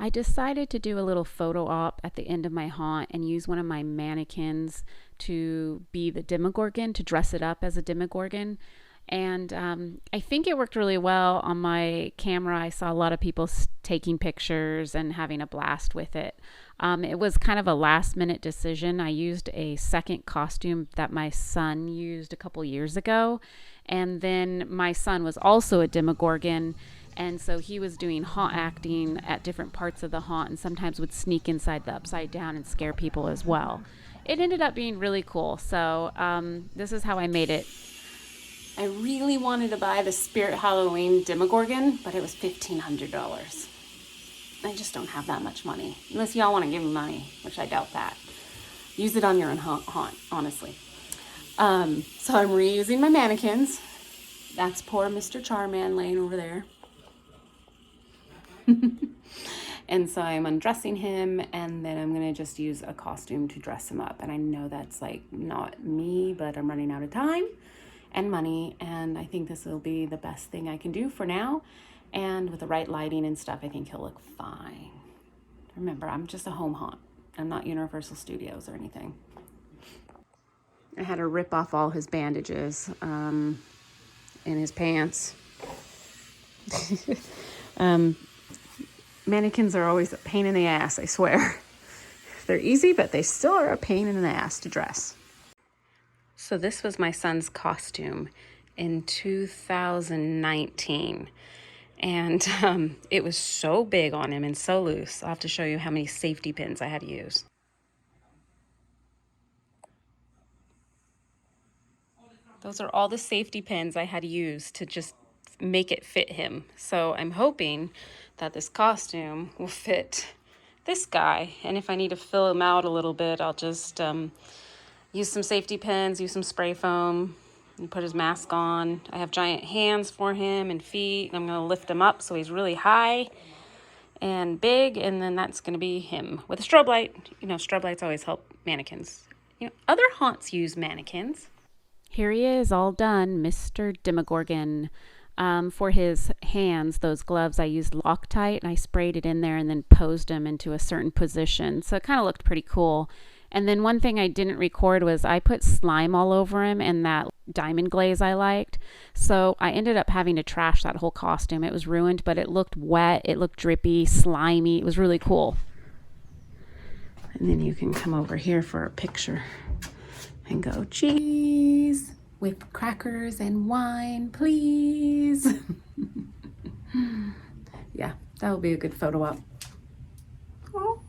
I decided to do a little photo op at the end of my haunt and use one of my mannequins to be the Demogorgon, to dress it up as a Demogorgon. And I think it worked really well on my camera. I saw a lot of people taking pictures and having a blast with it. It was kind of a last minute decision. I used a second costume that my son used a couple years ago. And then my son was also a Demogorgon. And so he was doing haunt acting at different parts of the haunt and sometimes would sneak inside the upside down and scare people as well. It ended up being really cool. So this is how I made it. I really wanted to buy the Spirit Halloween Demogorgon, but it was $1,500. I just don't have that much money. Unless y'all want to give me money, which I doubt that. Use it on your own haunt, honestly. So I'm reusing my mannequins. That's poor Mr. Charman laying over there. And so I'm undressing him, and then I'm going to just use a costume to dress him up. And I know that's like not me, but I'm running out of time and money, and I think this will be the best thing I can do for now. And with the right lighting and stuff, I think he'll look fine. Remember, I'm just a home haunt. I'm not Universal Studios or anything. I had to rip off all his bandages in his pants. Mannequins are always a pain in the ass, I swear. They're easy, but they still are a pain in the ass to dress. So this was my son's costume in 2019. And it was so big on him and so loose. I'll have to show you how many safety pins I had to use. Those are all the safety pins I had to use to just make it fit him. So I'm hoping that this costume will fit this guy. And if I need to fill him out a little bit, I'll just use some safety pins, use some spray foam, and put his mask on. I have giant hands for him and feet. I'm going to lift him up so he's really high and big, and then that's going to be him with a strobe light. You know, strobe lights always help mannequins. You know, other haunts use mannequins. Here he is, all done, Mr. Demogorgon. For his hands, those gloves, I used Loctite, and I sprayed it in there and then posed him into a certain position. So it kind of looked pretty cool. And then one thing I didn't record was I put slime all over him and that diamond glaze I liked. So I ended up having to trash that whole costume. It was ruined, but it looked wet. It looked drippy, slimy. It was really cool. And then you can come over here for a picture and go, cheese with crackers and wine, please. Yeah, that will be a good photo op. Oh.